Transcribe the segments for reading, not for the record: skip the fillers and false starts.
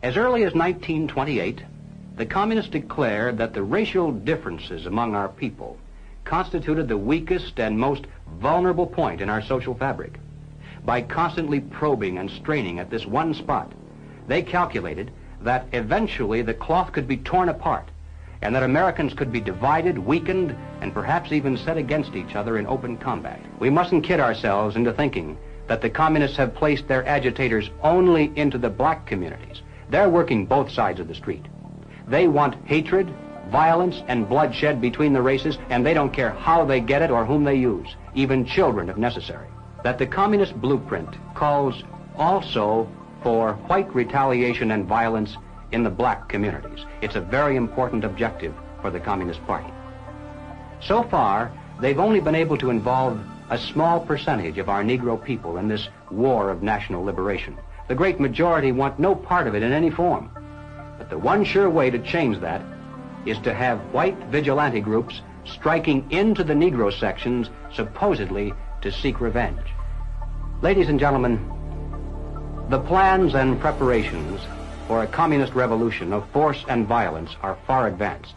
As early as 1928, the communists declared that the racial differences among our people constituted the weakest and most vulnerable point in our social fabric. By constantly probing and straining at this one spot, they calculated that eventually the cloth could be torn apart and that Americans could be divided, weakened, and perhaps even set against each other in open combat. We mustn't kid ourselves into thinking that the communists have placed their agitators only into the black communities. They're working both sides of the street. They want hatred, violence, and bloodshed between the races, and they don't care how they get it or whom they use, even children if necessary. That the communist blueprint calls also for white retaliation and violence in the black communities. It's a very important objective for the Communist Party. So far, they've only been able to involve a small percentage of our Negro people in this war of national liberation. The great majority want no part of it in any form. But the one sure way to change that is to have white vigilante groups striking into the Negro sections, supposedly to seek revenge. Ladies and gentlemen, the plans and preparations for a communist revolution of force and violence are far advanced.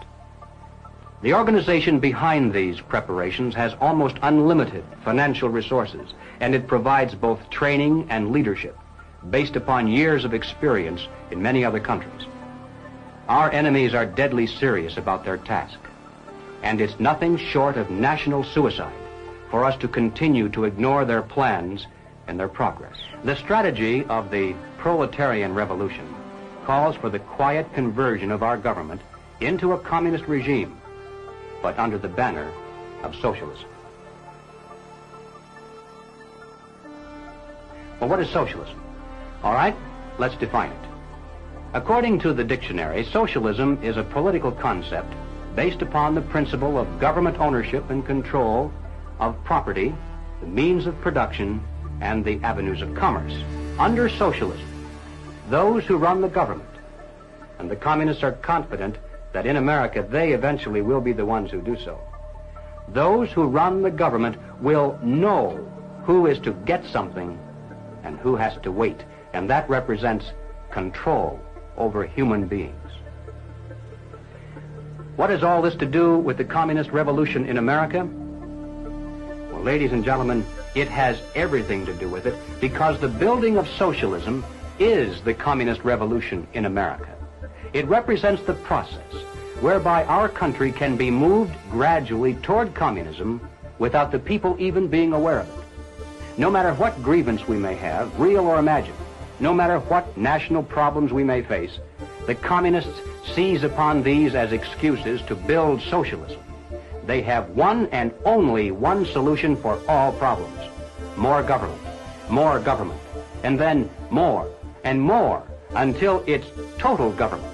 The organization behind these preparations has almost unlimited financial resources, and it provides both training and leadership based upon years of experience in many other countries. Our enemies are deadly serious about their task, and it's nothing short of national suicide for us to continue to ignore their plans and their progress. The strategy of the proletarian revolution calls for the quiet conversion of our government into a communist regime, but under the banner of socialism. Well, what is socialism? All right, let's define it. According to the dictionary, socialism is a political concept based upon the principle of government ownership and control of property, the means of production, and the avenues of commerce. Under socialism, those who run the government, and the communists are confident that in America they eventually will be the ones who do so. Those who run the government will know who is to get something and who has to wait, and that represents control over human beings. What has all this to do with the communist revolution in America? Well, ladies and gentlemen, it has everything to do with it, because the building of socialism is the communist revolution in America. It represents the process whereby our country can be moved gradually toward communism without the people even being aware of it. No matter what grievance we may have, real or imagined, no matter what national problems we may face, the communists seize upon these as excuses to build socialism. They have one and only one solution for all problems: more government, and then more and more until it's total government.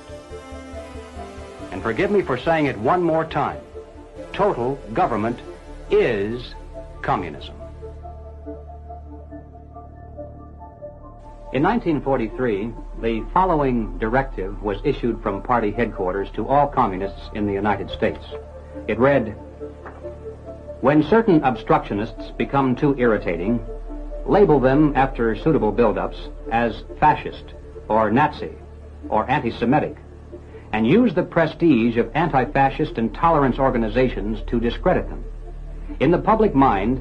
And forgive me for saying it one more time, total government is communism. In 1943, the following directive was issued from party headquarters to all communists in the United States. It read, "When certain obstructionists become too irritating, label them after suitable build-ups as fascist or Nazi or anti-Semitic, and use the prestige of anti-fascist and tolerance organizations to discredit them. In the public mind,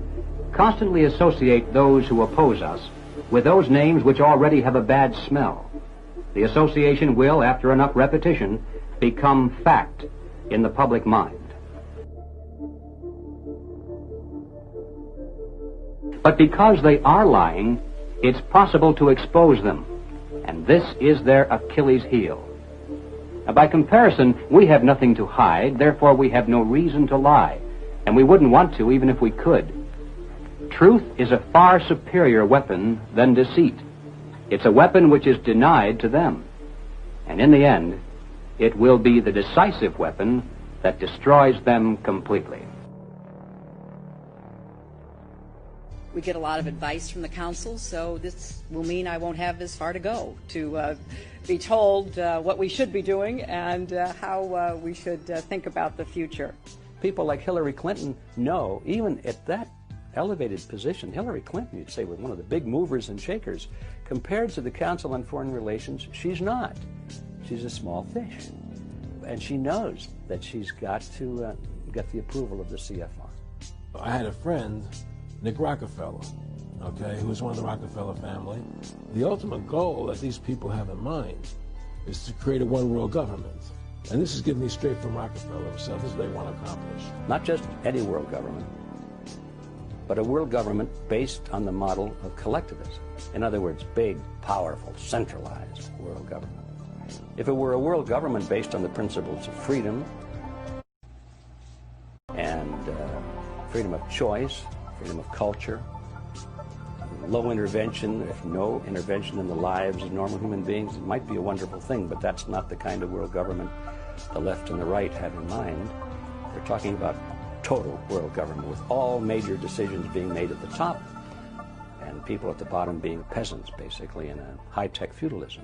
constantly associate those who oppose us with those names which already have a bad smell. The association will, after enough repetition, become fact in the public mind." But because they are lying, it's possible to expose them, and this is their Achilles heel. By comparison, we have nothing to hide, therefore we have no reason to lie, and we wouldn't want to even if we could. Truth is a far superior weapon than deceit. It's a weapon which is denied to them, and in the end, it will be the decisive weapon that destroys them completely. We get a lot of advice from the council, so this will mean I won't have this far to go to be told what we should be doing and how we should think about the future. People like Hillary Clinton know, even at elevated position. Hillary Clinton, you'd say, was one of the big movers and shakers. Compared to the Council on Foreign Relations, she's not. She's a small fish. And she knows that she's got to get the approval of the CFR. I had a friend, Nick Rockefeller, okay, who was one of the Rockefeller family. The ultimate goal that these people have in mind is to create a one world government. And this is given me straight from Rockefeller himself. This is what they want to accomplish. Not just any world government, but a world government based on the model of collectivism. In other words, big, powerful, centralized world government. If it were a world government based on the principles of freedom and freedom of choice, freedom of culture, low intervention, if no intervention in the lives of normal human beings, it might be a wonderful thing, but that's not the kind of world government the left and the right have in mind. They're talking about total world government with all major decisions being made at the top and people at the bottom being peasants, basically, in a high-tech feudalism.